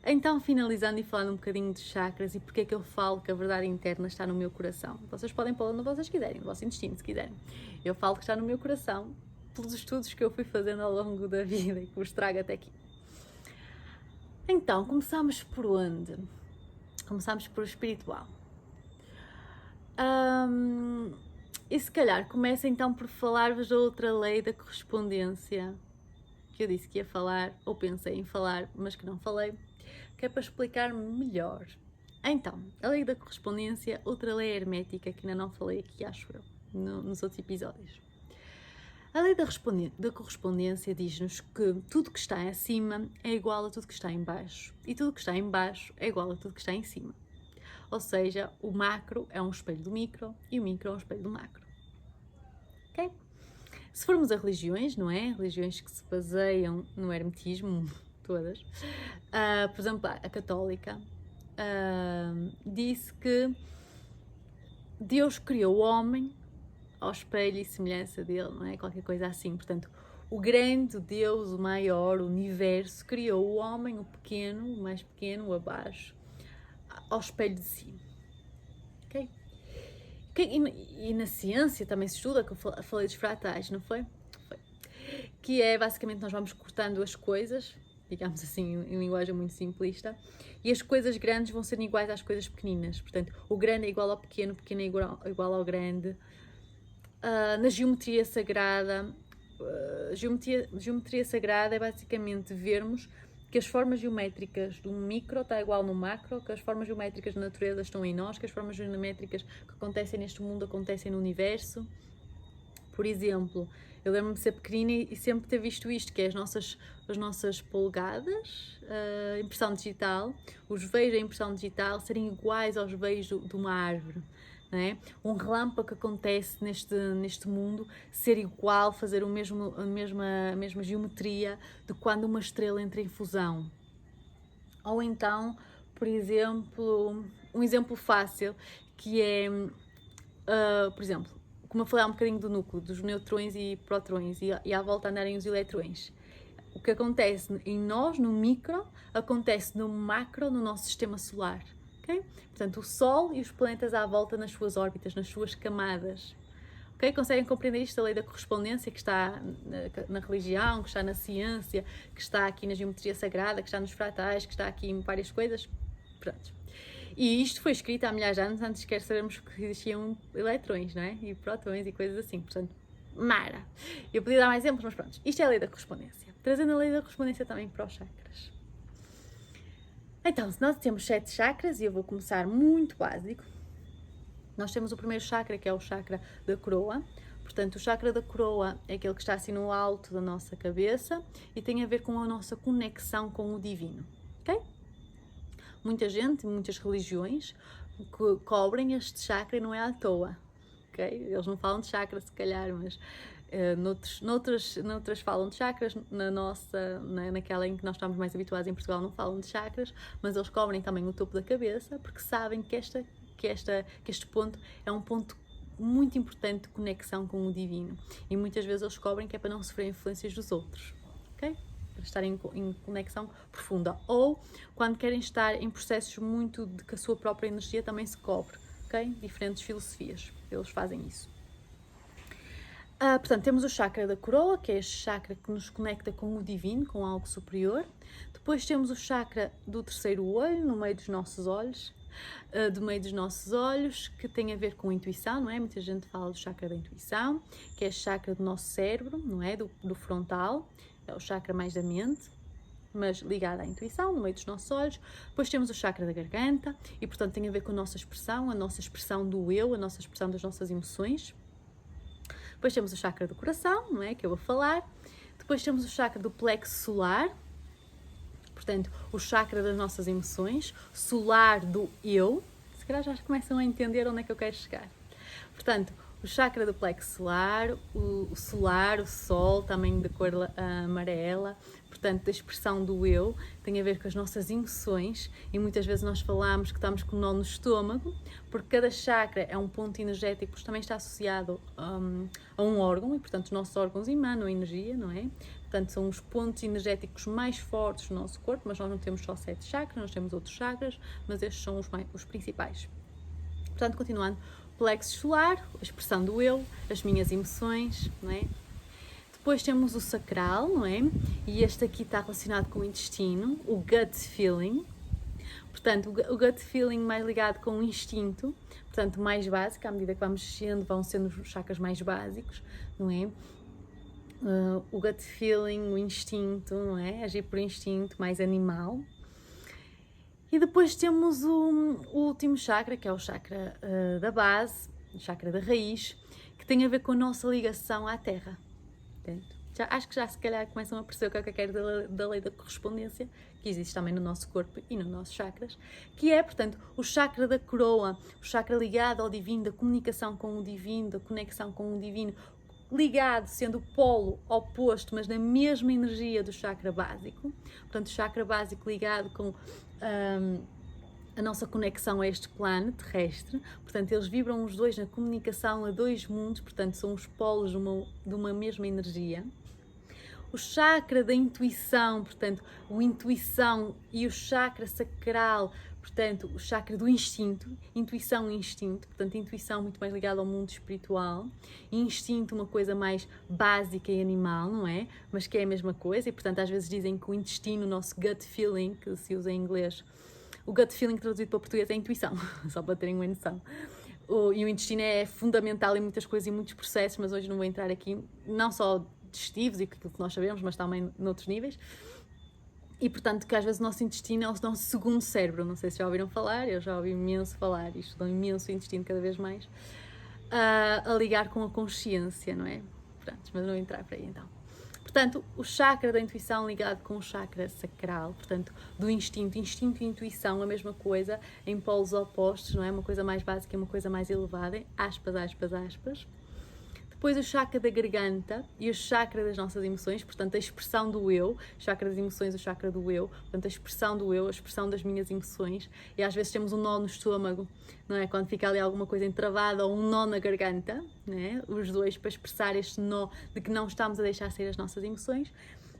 Então, finalizando e falando um bocadinho de chakras e porque é que eu falo que a verdade interna está no meu coração. Vocês podem pôr onde vocês quiserem, no vosso intestino, se quiserem. Eu falo que está no meu coração pelos estudos que eu fui fazendo ao longo da vida e que vos trago até aqui. Então, começamos por onde? Começamos por espiritual. E se calhar começo então por falar-vos da outra lei da correspondência que eu disse que ia falar, ou pensei em falar, mas que não falei, que é para explicar melhor. Então, a lei da correspondência, outra lei hermética que ainda não falei aqui, acho eu, nos outros episódios. A lei da correspondência diz-nos que tudo que está acima é igual a tudo que está em baixo, e tudo que está em baixo é igual a tudo que está em cima. Ou seja, o macro é um espelho do micro e o micro é um espelho do macro. Ok? Se formos a religiões, não é? Religiões que se baseiam no hermetismo, todas. Por exemplo, a católica disse que Deus criou o homem ao espelho e semelhança dele, não é? Qualquer coisa assim. Portanto, o grande Deus, o maior, o universo, criou o homem, o pequeno, o mais pequeno, o abaixo, ao espelho de si. Ok? E na ciência também se estuda, que eu falei dos fratais, não foi? Foi. Que é basicamente nós vamos cortando as coisas, digamos assim, em linguagem muito simplista, e as coisas grandes vão ser iguais às coisas pequeninas. Portanto, o grande é igual ao pequeno, o pequeno é igual ao grande. Na geometria sagrada, geometria sagrada é basicamente vermos que as formas geométricas do micro está igual no macro, que as formas geométricas da natureza estão em nós, que as formas geométricas que acontecem neste mundo acontecem no universo. Por exemplo, eu lembro-me de ser pequenina e sempre ter visto isto, que é as nossas polegadas, impressão digital, os veios da impressão digital serem iguais aos veios de uma árvore. Não é? Um relâmpago que acontece neste mundo ser igual, fazer a mesma geometria de quando uma estrela entra em fusão. Ou então, por exemplo, um exemplo fácil que é, por exemplo, como eu falei há um bocadinho do núcleo, dos neutrões e prótons e à volta andarem os eletrões. O que acontece em nós, no micro, acontece no macro, no nosso sistema solar. Okay? Portanto, o Sol e os planetas à volta nas suas órbitas, nas suas camadas. Okay? Conseguem compreender isto? A lei da correspondência que está na religião, que está na ciência, que está aqui na geometria sagrada, que está nos fratais, que está aqui em várias coisas. Pronto. E isto foi escrito há milhares de anos antes sequer sabermos que existiam eletrões, não é? E prótons e coisas assim. Portanto, mara. Eu podia dar mais exemplos, mas pronto. Isto é a lei da correspondência. Trazendo a lei da correspondência também para os chakras. Então, se nós temos 7 chakras, e eu vou começar muito básico, nós temos o primeiro chakra, que é o chakra da coroa. Portanto, o chakra da coroa é aquele que está assim no alto da nossa cabeça e tem a ver com a nossa conexão com o divino, ok? Muita gente, muitas religiões cobrem este chakra e não é à toa, ok? Eles não falam de chakra, se calhar, mas noutras falam de chakras, naquela em que nós estamos mais habituados em Portugal não falam de chakras, mas eles cobrem também o topo da cabeça porque sabem que este ponto é um ponto muito importante de conexão com o divino e muitas vezes eles cobrem que é para não sofrer influências dos outros, ok? Para estar em conexão profunda, ou quando querem estar em processos muito de que a sua própria energia também se cobre, ok? Diferentes filosofias, eles fazem isso. Portanto, temos o chakra da coroa, que é este chakra que nos conecta com o divino, com algo superior. Depois temos o chakra do terceiro olho, no meio dos nossos olhos, que tem a ver com intuição, não é? Muita gente fala do chakra da intuição, que é este chakra do nosso cérebro, não é? Do frontal, é o chakra mais da mente, mas ligado à intuição, no meio dos nossos olhos. Depois temos o chakra da garganta, e portanto tem a ver com a nossa expressão do eu, a nossa expressão das nossas emoções. Depois temos o chakra do coração, não é? Que eu vou falar. Depois temos o chakra do plexo solar, portanto, o chakra das nossas emoções, solar do eu. Se calhar já começam a entender onde é que eu quero chegar. Portanto, o chakra do plexo solar, o solar, o sol, também de cor amarela, portanto, da expressão do eu, tem a ver com as nossas emoções, e muitas vezes nós falamos que estamos com um nó no estômago, porque cada chakra é um ponto energético, que também está associado a um órgão, e portanto os nossos órgãos emanam energia, não é? Portanto, são os pontos energéticos mais fortes do nosso corpo, mas nós não temos só 7 chakras, nós temos outros chakras, mas estes são os principais. Portanto, continuando, plexo solar, a expressão do eu, as minhas emoções, não é? Depois temos o sacral, não é? E este aqui está relacionado com o intestino, o gut feeling. Portanto, o gut feeling mais ligado com o instinto, portanto, mais básico, à medida que vamos descendo, vão sendo os chakras mais básicos, não é? O gut feeling, o instinto, não é? Agir por instinto, mais animal. E depois temos o último chakra, que é o chakra da base, o chakra da raiz, que tem a ver com a nossa ligação à Terra. Acho que já se calhar começam a perceber o que é que eu quero da lei da correspondência, que existe também no nosso corpo e nos nossos chakras, que é, portanto, o chakra da coroa, o chakra ligado ao divino, da comunicação com o divino, da conexão com o divino, ligado, sendo o polo oposto, mas na mesma energia do chakra básico. Portanto, o chakra básico ligado com a nossa conexão a este plano terrestre. Portanto, eles vibram os dois na comunicação a dois mundos, portanto, são os polos de uma mesma energia. O chakra da intuição, portanto, a intuição, e o chakra sacral, portanto, o chakra do instinto, intuição e instinto, portanto, intuição muito mais ligada ao mundo espiritual, e instinto uma coisa mais básica e animal, não é? Mas que é a mesma coisa, e portanto às vezes dizem que o intestino, o nosso gut feeling, que se usa em inglês, o gut feeling traduzido para o português é intuição, só para terem uma noção. E o intestino é fundamental em muitas coisas e muitos processos, mas hoje não vou entrar aqui, não só digestivos e aquilo que nós sabemos, mas também noutros níveis. E portanto que às vezes o nosso intestino é o nosso segundo cérebro, não sei se já ouviram falar, eu já ouvi imenso falar, e estudam imenso o intestino cada vez mais, a ligar com a consciência, não é? Pronto, mas não vou entrar para aí então. Portanto, o chakra da intuição ligado com o chakra sacral, portanto, do instinto, instinto e intuição, a mesma coisa, em polos opostos, não é? Uma coisa mais básica e uma coisa mais elevada, aspas, aspas, aspas. Depois o chakra da garganta e o chakra das nossas emoções, portanto a expressão do eu, chakra das emoções, o chakra do eu, portanto a expressão do eu, a expressão das minhas emoções, e às vezes temos um nó no estômago, não é? Quando fica ali alguma coisa entravada ou um nó na garganta, não é? Os dois para expressar este nó de que não estamos a deixar sair as nossas emoções,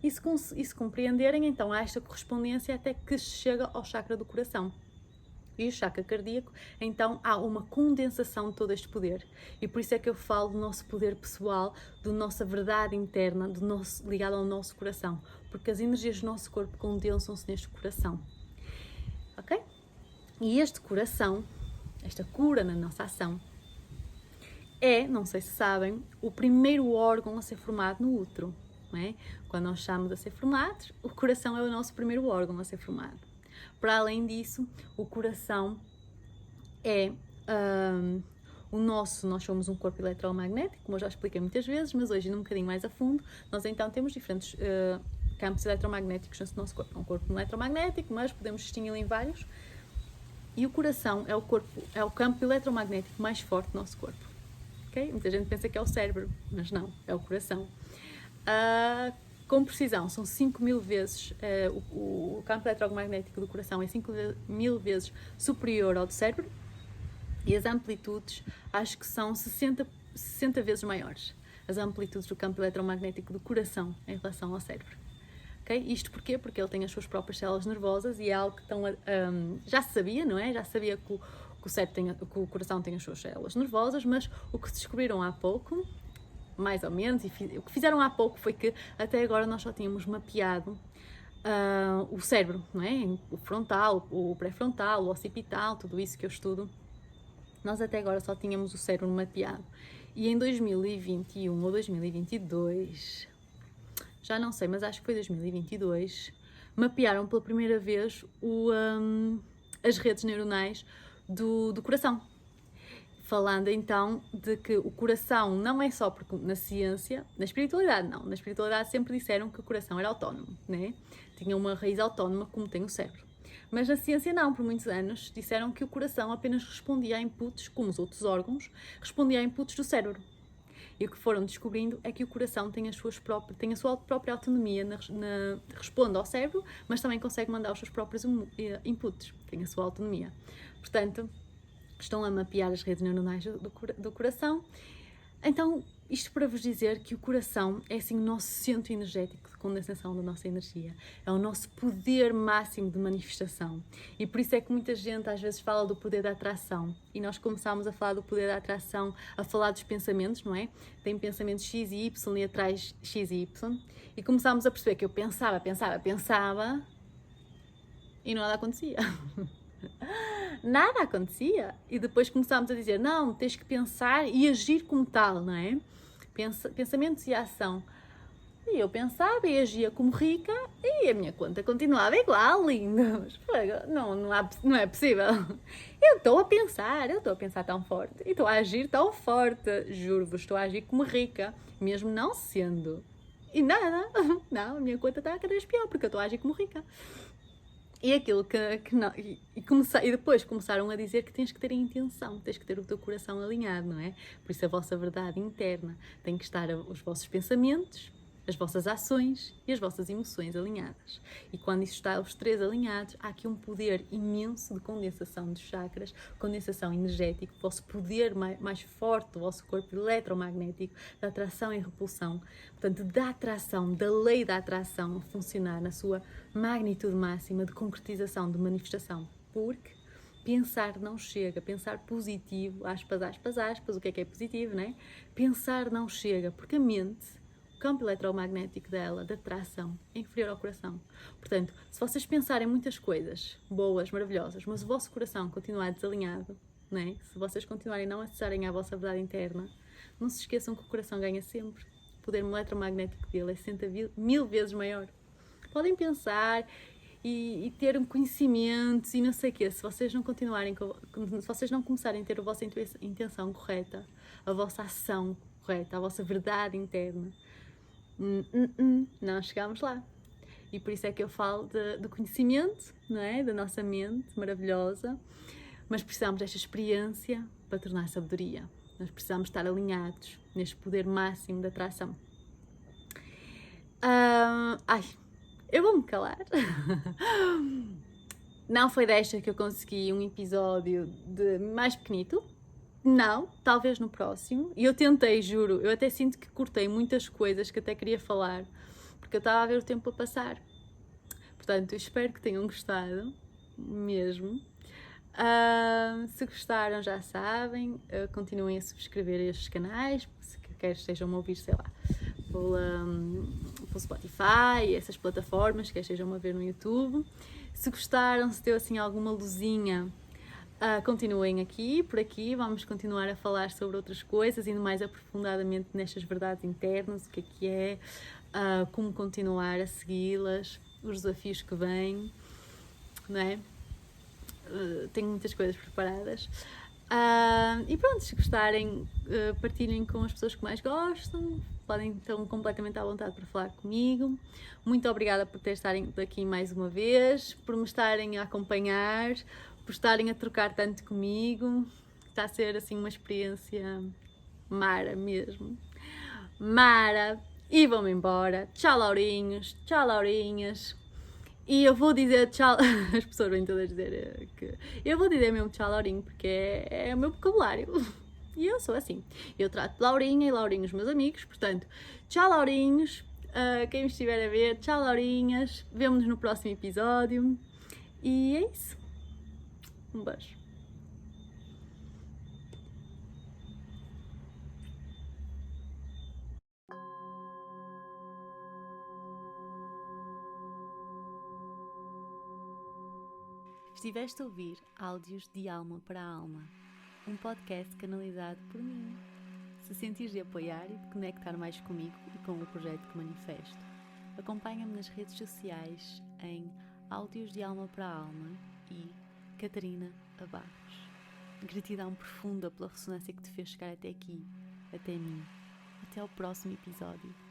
e se compreenderem, então há esta correspondência até que se chega ao chakra do coração. E o chakra cardíaco, então há uma condensação de todo este poder. E por isso é que eu falo do nosso poder pessoal, da nossa verdade interna, ligado ao nosso coração. Porque as energias do nosso corpo condensam-se neste coração. Ok? E este coração, esta cura na nossa ação, é, não sei se sabem, o primeiro órgão a ser formado no útero. Não é? Quando nós estamos a ser formados, o coração é o nosso primeiro órgão a ser formado. Para além disso, o coração é nós somos um corpo eletromagnético, como eu já expliquei muitas vezes, mas hoje um bocadinho mais a fundo, nós então temos diferentes campos eletromagnéticos no nosso corpo. É um corpo eletromagnético, mas podemos distingui-lo em vários, e o coração é o campo eletromagnético mais forte do nosso corpo. Okay? Muita gente pensa que é o cérebro, mas não, é o coração. Com precisão, são 5.000 vezes, o campo eletromagnético do coração é 5.000 vezes superior ao do cérebro, e as amplitudes acho que são 60 vezes maiores, as amplitudes do campo eletromagnético do coração em relação ao cérebro. Okay? Isto porquê? Porque ele tem as suas próprias células nervosas, e é algo que já se sabia, não é? Já se sabia que que o coração tem as suas células nervosas, mas o que descobriram há pouco, mais ou menos, e o que fizeram há pouco foi que até agora nós só tínhamos mapeado o cérebro, não é? O frontal, o pré-frontal, o occipital, tudo isso que eu estudo. Nós até agora só tínhamos o cérebro mapeado. E em 2021 ou 2022, já não sei, mas acho que foi 2022, mapearam pela primeira vez as redes neuronais do coração. Falando então de que o coração não é só porque na ciência, na espiritualidade não, na espiritualidade sempre disseram que o coração era autónomo, né? Tinha uma raiz autónoma como tem o cérebro. Mas na ciência não, por muitos anos disseram que o coração apenas respondia a inputs, como os outros órgãos, respondia a inputs do cérebro. E o que foram descobrindo é que o coração tem a sua própria autonomia, responde ao cérebro, mas também consegue mandar os seus próprios inputs, tem a sua autonomia. Portanto, estão a mapear as redes neuronais do coração. Então, isto para vos dizer que o coração é assim o nosso centro energético de condensação da nossa energia. É o nosso poder máximo de manifestação. E por isso é que muita gente às vezes fala do poder da atração. E nós começámos a falar do poder da atração, a falar dos pensamentos, não é? Tem pensamentos X e Y e atrás X e Y. E começámos a perceber que eu pensava e nada acontecia. Nada acontecia. E depois começámos a dizer, não, tens que pensar e agir como tal, não é? Pensamentos e ação. E eu pensava e agia como rica e a minha conta continuava igual, linda. Mas não é possível. Eu estou a pensar tão forte e estou a agir tão forte. Juro-vos, estou a agir como rica, mesmo não sendo. E nada, não, a minha conta está cada vez pior porque eu estou a agir como rica. E aquilo que não. E depois começaram a dizer que tens que ter a intenção, tens que ter o teu coração alinhado, não é? Por isso a vossa verdade interna tem que estar os vossos pensamentos, as vossas ações e as vossas emoções alinhadas. E quando isso está os três alinhados, há aqui um poder imenso de condensação dos chakras, condensação energética, o vosso poder mais forte do vosso corpo eletromagnético, da atração e repulsão. Portanto, da atração, da lei da atração a funcionar na sua magnitude máxima de concretização, de manifestação. Porque pensar não chega, pensar positivo, aspas, aspas, aspas, o que é positivo, não é? Pensar não chega, porque a mente, o campo eletromagnético dela, de atração, é inferior ao coração. Portanto, se vocês pensarem muitas coisas boas, maravilhosas, mas o vosso coração continuar desalinhado, não é? Se vocês continuarem a não acessarem a vossa verdade interna, não se esqueçam que o coração ganha sempre. O poder eletromagnético dele é 60.000 vezes maior. Podem pensar e ter um conhecimento e não sei o quê. Se vocês não continuarem, se vocês não começarem a ter a vossa intenção correta, a vossa ação correta, a vossa verdade interna, não chegamos lá. E por isso é que eu falo do conhecimento, não é? Da nossa mente maravilhosa, mas precisamos desta experiência para tornar sabedoria. Nós precisamos estar alinhados neste poder máximo de atração. Eu vou-me calar. Não foi desta que eu consegui um episódio mais pequenito. Não, talvez no próximo. E eu tentei, juro, eu até sinto que cortei muitas coisas que até queria falar, porque eu estava a ver o tempo a passar. Portanto, eu espero que tenham gostado, mesmo. Se gostaram, já sabem, continuem a subscrever estes canais, se quer estejam a ouvir, sei lá, pelo Spotify, essas plataformas, quer estejam a ver no YouTube. Se gostaram, se deu assim alguma luzinha, continuem por aqui, vamos continuar a falar sobre outras coisas, indo mais aprofundadamente nestas verdades internas, o que é, como continuar a segui-las, os desafios que vêm, não é? Tenho muitas coisas preparadas. E pronto, se gostarem, partilhem com as pessoas que mais gostam, podem estar completamente à vontade para falar comigo. Muito obrigada por estarem aqui mais uma vez, por me estarem a acompanhar, por estarem a trocar tanto comigo. Está a ser assim uma experiência mara mesmo. Mara! E vou-me embora. Tchau, Laurinhos. Tchau, Laurinhas. E eu vou dizer tchau, as pessoas vêm todas dizer que... Eu vou dizer mesmo tchau, Laurinho, porque é o meu vocabulário. E eu sou assim. Eu trato de Laurinha e Laurinho os meus amigos, portanto, tchau, Laurinhos. Quem me estiver a ver, tchau, Laurinhas. Vemo-nos no próximo episódio. E é isso. Um beijo. Estiveste a ouvir Áudios de Alma para a Alma, um podcast canalizado por mim. Se sentires de apoiar e de conectar mais comigo e com o projeto que manifesto, acompanha-me nas redes sociais em Áudios de Alma para a Alma e Catarina Barros. Gratidão profunda pela ressonância que te fez chegar até aqui, até mim. Até ao próximo episódio.